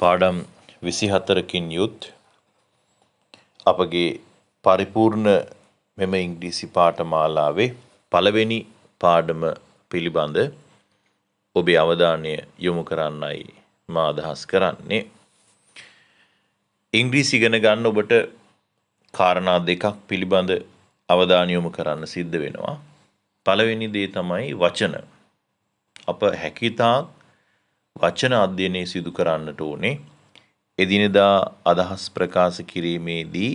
පාඩම් 24කින් යුත් අපගේ පරිපූර්ණ මෙම ඉංග්‍රීසි පාඨමාලාවේ පළවෙනි පාඩම පිළිබඳ ඔබේ අවධානය යොමු කරන්නයි මා අදහස් කරන්නේ. ඉංග්‍රීසි ඉගෙන ගන්න ඔබට කාරණා දෙකක් පිළිබඳ අවධානය යොමු කරන්න සිද්ධ වෙනවා. පළවෙනි දේ තමයි වචන. අප හැකියතාක් වචන අධ්‍යයනය සිදු කරන්නට ඕනේ. එදිනෙදා අදහස් ප්‍රකාශ කිරීමේදී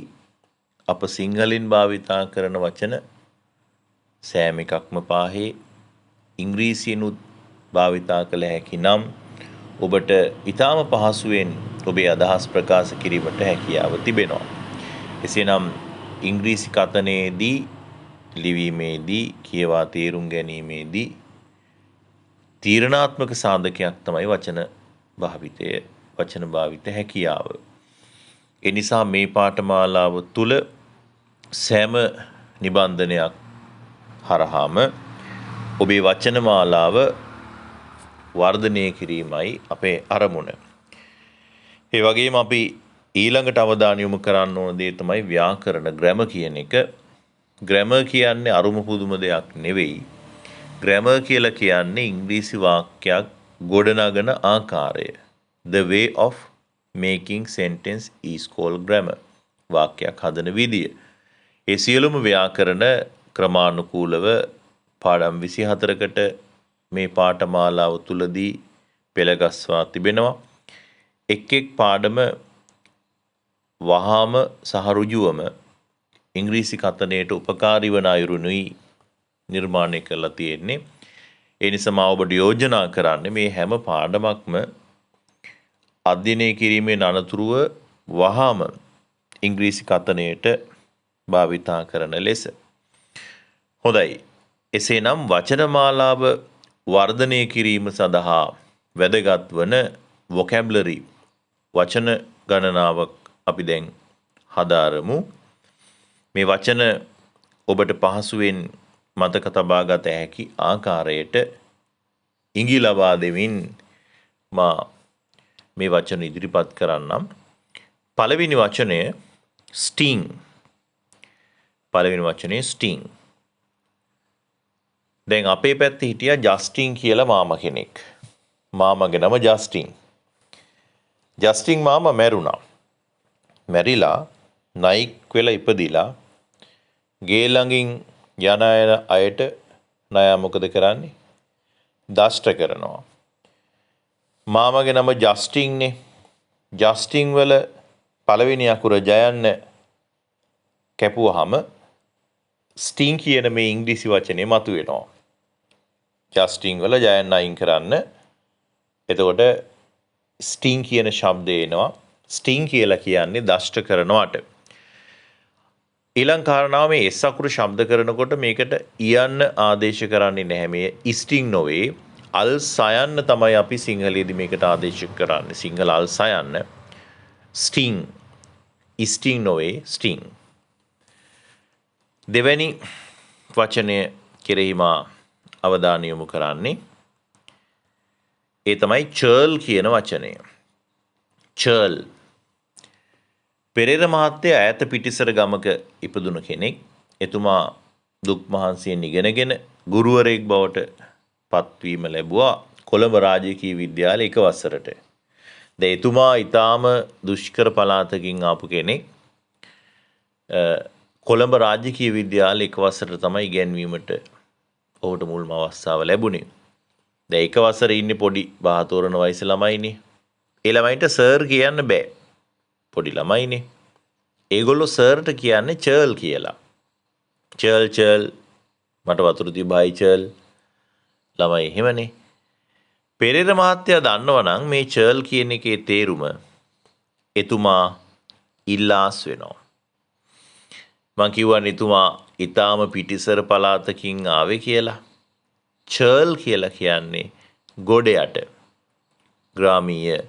අප සිංහලෙන් භාවිතා කරන වචන සෑම එකක්ම පාහේ ඉංග්‍රීසියෙනුත් භාවිතා කළ හැකි නම් ඔබට ඊටාම පහසුවෙන් ඔබේ අදහස් ප්‍රකාශ කිරීමට හැකියාව තිබෙනවා. එසේනම් ඉංග්‍රීසි කතනයේදී ලිවීමේදී කියවා තේරුම් ගැනීමේදී තීරණාත්මක සාධකයක් තමයි වචන භාවිත හැකියාව. ඒ නිසා මේ පාඨමාලාව තුල සෑම නිබන්ධනයක් හරහාම ඔබේ වචන මාලාව වර්ධනය කිරීමයි අපේ අරමුණ. ඒ වගේම අපි ඊළඟට අවධානය යොමු කරන්න ඕන දේ තමයි ව්‍යාකරණ ග්‍රැමර් කියන එක. ග්‍රැමර් කියන්නේ අරුම පුදුම දෙයක් නෙවෙයි. ග්‍රැමර් කියලා කියන්නේ ඉංග්‍රීසි වාක්‍යයක් ගොඩනගන ආකාරය. The way of making sentence is called grammar. වාක්‍යයක් හදන විදිය. ඒ සියලුම ව්‍යාකරණ ක්‍රමානුකූලව පාඩම් 24කට මේ පාඨමාලාව තුලදී පෙළගස්වා තිබෙනවා. එක් එක් පාඩම වහාම සහ ඍජුවම ඉංග්‍රීසි කතනයට උපකාරී වන අයුරුනුයි නිර්මාණය කරලා තියෙන්නේ. ඒ නිසා මා ඔබට යෝජනා කරන්නේ මේ හැම පාඩමක්ම අධ්‍යයනය කිරීමේ අනතුරුව වහාම ඉංග්‍රීසි කතනයට භාවිතා කරන ලෙස. හොඳයි. එසේනම් වචන මාලාව වර්ධනය කිරීම සඳහා වැදගත් වන vocabulary වචන ගණනාවක් අපි දැන් හදාරමු. මේ වචන ඔබට පහසුවෙන් මතක තබා ගත හැකි ආකාරයට ඉඟි ලබා දෙමින් මා මේ වචන ඉදිරිපත් කරන්නම්. පළවෙනි වචනය sting. පළවෙනි වචනේ sting. දැන් අපේ පැත්තේ හිටියා ජස්ටින් කියලා මාමා කෙනෙක්. මාමගේ නම ජස්ටින්. ජස්ටින් මාමා මැරුණා. මැරිලා නයික් වෙලා ඉපදිලා ගේ ළඟින් යන අයට නයා මොකද කරන්නේ? දෂ්ට කරනවා. මාමගේ නම ජස්ටින්නේ. ජස්ටින් වල පළවෙනි අකුර ජයන්න කැපුවාම ස්ටින් කියන මේ ඉංග්‍රීසි වචනේ මතුවෙනවා. ජස්ටින් වල ජයන්න අයින් කරන්න. එතකොට ස්ටින් කියන ශබ්දය එනවා. ස්ටින් කියලා කියන්නේ දෂ්ට කරනවට. ඊළඟ කාරණාව මේ S අකුර ශබ්ද කරනකොට මේකට ඉයන්න ආදේශ කරන්නේ නැහැ. මේ ස්ටින් නොවේ. අල් සයන්න තමයි අපි සිංහලයේදී මේකට ආදේශ කරන්නේ. සිංහල අල් සයන්න. ස්ටින්. ස්ටින් නොවේ ස්ටින්. දෙවැනි වචනය කෙරෙහි මා අවධානය යොමු කරන්නේ ඒ තමයි චර්ල් කියන වචනය. චර්ල්. පෙරේර මහත්තයා ඈත පිටිසර ගමක ඉපදුණු කෙනෙක්. එතුමා දුක් මහන්සියෙන් ඉගෙනගෙන ගුරුවරයෙක් බවට පත්වීම ලැබුවා කොළඹ රාජකීය විද්‍යාලයේ එක වසරට. දැන් එතුමා ඊටාම දුෂ්කර පළාතකින් ආපු කෙනෙක්. කොළඹ රාජකීය විද්‍යාලයේ එක වසරට තමයි ඉගෙනීමට ඔහුට මුල්ම අවස්ථාව ලැබුණේ. දැන් එක වසරේ ඉන්නේ පොඩි බහතෝරන වයස ළමයිනේ. ඒ ළමයින්ට සර් කියන්න බෑ. පොඩි ළමයිනේ. ඒගොල්ලෝ සර්ට කියන්නේ චර්ල් කියලා. චර්ල් මට වතුර තිබ්බයි චර්ල්. ළමයි එහෙමනේ. පෙරේර මහත්තයා දන්නවනම් මේ චර්ල් කියන එකේ තේරුම එතුමා ඉල්ලාස් වෙනවා. මං කිව්වනේ එතුමා ඊටාම පිටිසර පළාතකින් ආවේ කියලා. චර්ල් කියලා කියන්නේ ගොඩ යට. ග්‍රාමීය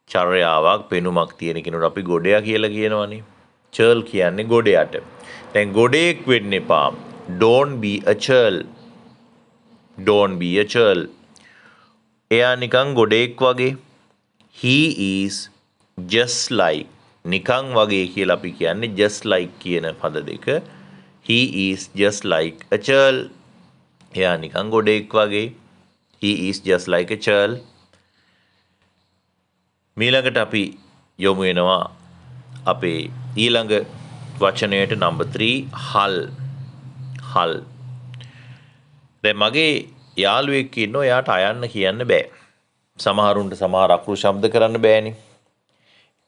චර්යාවක් පෙනුමක් තියෙන කෙනෙකුට අපි ගොඩයා කියලා කියනවනේ. චර්ල් කියන්නේ ගොඩ යට. දැන් ගොඩේක් වෙන්න එපා. Don't be a churl. Don't be a churl. එයා නිකන් ගොඩේක් වගේ he is just like නිකං වගේ කියලා අපි කියන්නේ just like කියන පද දෙක. he is just like a churl. එයා නිකං ගොඩෙක් වගේ. he is just like a churl. මීළඟට අපි යොමු වෙනවා අපේ ඊළඟ වචනයට number 3 hull. hull. දැන් මගේ යාළුවෙක් ඉන්නවා එයාට අයන්න කියන්න බෑ. සමහරුන්ට සමහර අකුරු ශබ්ද කරන්න බෑනේ.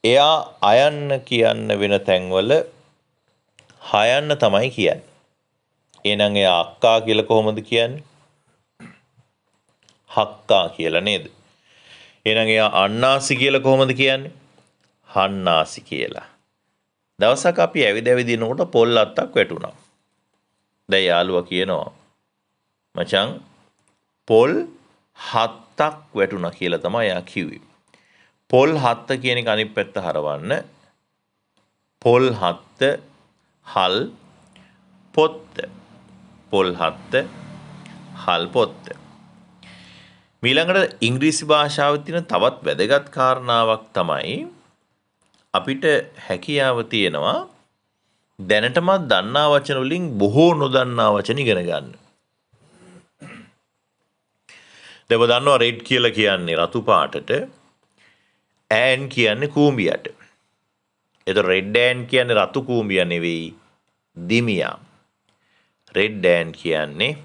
එයා අයන්න කියන්න වෙන තැන්වල හයන්න තමයි කියන්නේ. එහෙනම් එයා අක්කා කියලා කොහොමද කියන්නේ? හක්කා කියලා නේද? එහෙනම් එයා අන්නාසි කියලා කොහොමද කියන්නේ? හන්නාසි කියලා. දවසක් අපි ඇවිද ඇවිදිනකොට පොල් අත්තක් වැටුණා. දැන් යාළුවා කියනවා මචං පොල් හත්තක් වැටුණා කියලා තමයි එයා කිව්වේ. පොල් හත්ත කියන එක අනිත් පැත්ත හරවන්න. පොල් හත්ත හල් පොත්ත. පොල් හත්ත හල් පොත්ත. මීළඟට ඉංග්‍රීසි භාෂාවේ තියෙන තවත් වැදගත් කාරණාවක් තමයි අපිට හැකියාව තියෙනවා දැනටමත් දන්නා වචන වලින් බොහෝ නොදන්නා වචන ඉගෙන ගන්න. දැන් ඔබ දන්නවා රෙඩ් කියලා කියන්නේ රතු පාටට, ඈන් කියන්නේ කූඹියට. එතකොට රෙඩ් ඈන් කියන්නේ රතු කූඹිය නෙවෙයි දිමියා. රෙඩ් ඈන් කියන්නේ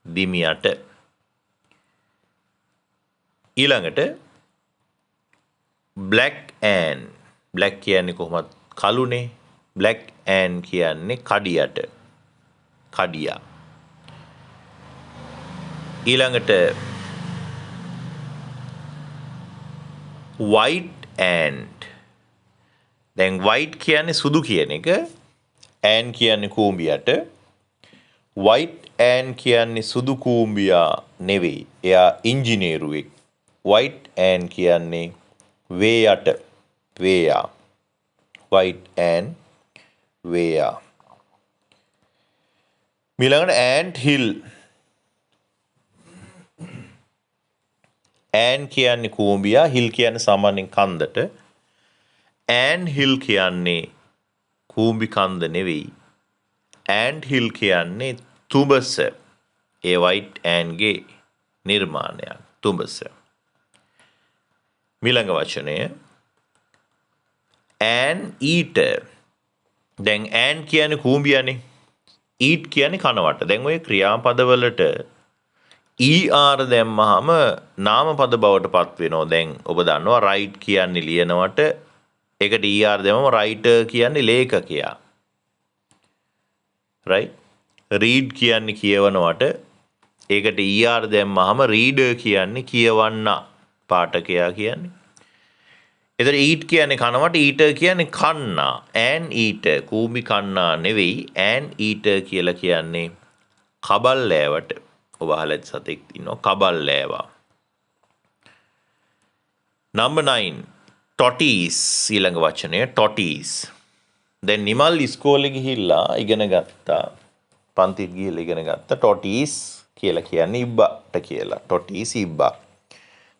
දිමියට. ඊළඟට black ඈන්. black කියන්නේ කොහොමද කළුනේ. black ඈන් කියන්නේ කඩියට. කඩියා. ඊළඟට white ant. දැන් white කියන්නේ සුදු කියන එක. ant කියන්නේ කූඹියට. white ant කියන්නේ සුදු කූඹියා නෙවෙයි. එයා ඉංජිනේරුවෙක්. white ant කියන්නේ වේයට. වේයා. white ant වේයා. ඊළඟට ant hill. ඈන් කියන්නේ කූඹියා, හිල් කියන්නේ සාමාන්‍යයෙන් කන්දට. ඈන් හිල් කියන්නේ කූඹි කන්ද නෙවෙයි. ඈන් හිල් කියන්නේ තුඹස. ඒ වයිට් ඈන්ගේ නිර්මාණයක්. තුඹස. ඊළඟ වචනය ඈන් ඊටර්. දැන් ඈන් කියන්නේ කූඹියානේ. ඊට් කියන්නේ කනවට. දැන් ඔය ක්‍රියාපදවලට ER දැම්මහම නාමපද බවට පත් වෙනවා. දැන් ඔබ දන්නවා රයිට් කියන්නේ ලියනවට ඒකට ER දැම්මම රයිටර් කියන්නේ ලේඛකයා. රයිට්. රීඩ් කියන්නේ කියවනවට ඒකට ER දැම්මහම රීඩර් කියන්නේ කියවන්න පාඨකයා කියන්නේ. එතකොට ඊට් කියන්නේ කනවට ඊටර් කියන්නේ කන්නා. ඈන් ඊටර් කූඹි කන්නා නෙවෙයි. ඈන් ඊටර් කියලා කියන්නේ කබල්ලෑවට. ඔබ අහලා සතෙක් ඉන්නවා කබල්ලෑවා. number 9 tortoise ඊළඟ වචනය tortoise. දැන් නිමල් ඉස්කෝලේ ගිහිල්ලා ඉගෙන ගත්තා. පන්තිට ගිහිල්ලා ඉගෙන ගත්තා tortoise කියලා කියන්නේ ඉබ්බාට කියලා. tortoise ඉබ්බා.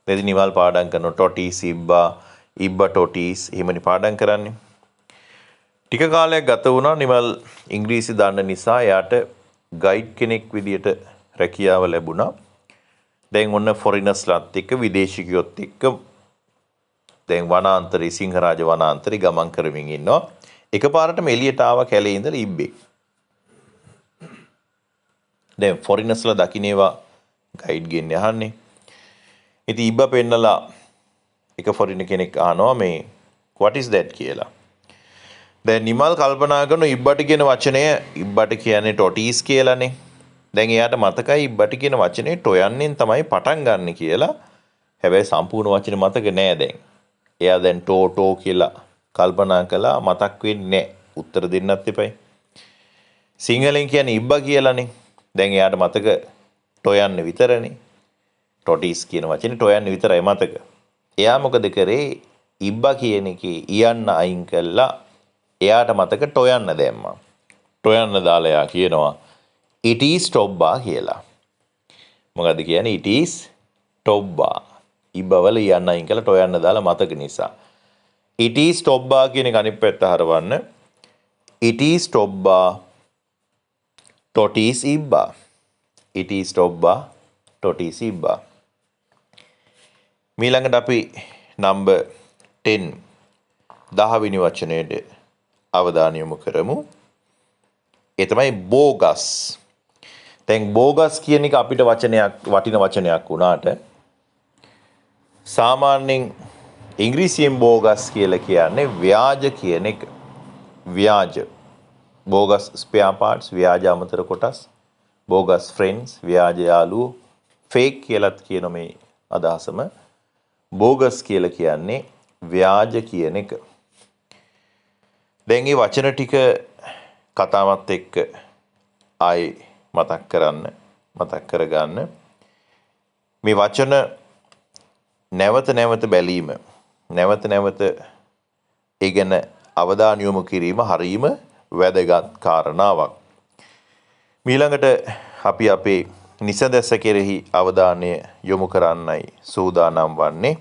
දැන් නිමල් පාඩම් කරන tortoise ඉබ්බා ඉබ්බා tortoise එහෙමනේ පාඩම් කරන්නේ. ටික කාලයක් ගත වුණා නිමල් ඉංග්‍රීසි දන්න නිසා එයාට ගයිඩ් කෙනෙක් විදියට රැකියාව ලැබුණා. දැන් ඔන්න ෆොරිනර්ස්ලාත් එක්ක විදේශිකයොත් එක්ක දැන් වනාන්තරේ සිංහරාජ වනාන්තරේ ගමන් කරමින් ඉන්නවා. එකපාරටම එළියට ආව කැලේ ඉඳලා ඉබ්බෙක්. දැන් ෆොරිනර්ස්ලා දකින්නේවා ගයිඩ් ගෙන්නේ අහන්නේ. ඉතින් ඉබ්බා පෙන්නලා එක ෆොරිනර් කෙනෙක් අහනවා මේ what is that කියලා. දැන් නිමල් කල්පනා කරන ඉබ්බට කියන වචනය ඉබ්බට කියන්නේ tortoise කියලානේ. දැන් එයාට මතකයි ඉබ්බට කියන වචනේ ටොයන්නෙන් තමයි පටන් ගන්න කියලා. හැබැයි සම්පූර්ණ වචනේ මතක නෑ දැන්. එයා දැන් ටෝ කියලා කල්පනා කළා මතක් වෙන්නේ නෑ. උත්තර දෙන්නත් එපයි. සිංහලෙන් කියන්නේ ඉබ්බා කියලානේ. දැන් එයාට මතක ටොයන්න විතරනේ. tortoise කියන වචනේ ටොයන්න විතරයි මතක. එයා මොකද කරේ? ඉබ්බා කියන එකේ ඉයන්න අයින් කළා. එයාට මතක ටොයන්න දැම්මා. ටොයන්න දාලා එයා කියනවා it is tobba කියලා. මොකද්ද කියන්නේ? it is tobba. ඉබ්බවල යන්න අයින් කළා ටොයන්න දාලා මතක නිසා. it is tobba කියන එක අනිත් පැත්ත හරවන්න. it is tobba totis ibba. it is tobba totis ibba. මීළඟට අපි number 10 10 වෙනි වචනයේදී අවධානය යොමු කරමු. ඒ තමයි bogus. දැන් bogus කියන එක අපිට වටින වචනයක් වුණාට සාමාන්‍යයෙන් ඉංග්‍රීසියෙන් bogus කියලා කියන්නේ ව්‍යාජ කියන එක. ව්‍යාජ. bogus spare parts ව්‍යාජ අමතර කොටස්. bogus friends ව්‍යාජ යාළුවෝ. fake කියලාත් කියන මේ අදහසම bogus කියලා කියන්නේ ව්‍යාජ කියන එක. දැන් මේ වචන ටික කතාවත් එක්ක ආයි මතක් කරගන්න. මේ වචන නැවත නැවත බැලීම නැවත නැවත ඒ ගැන අවධානය යොමු කිරීම හරීම වැදගත් කාරණාවක්. ඊළඟට අපි අපේ නිසදැස කෙරෙහි අවධානය යොමු කරන්නයි සූදානම් වන්නේ.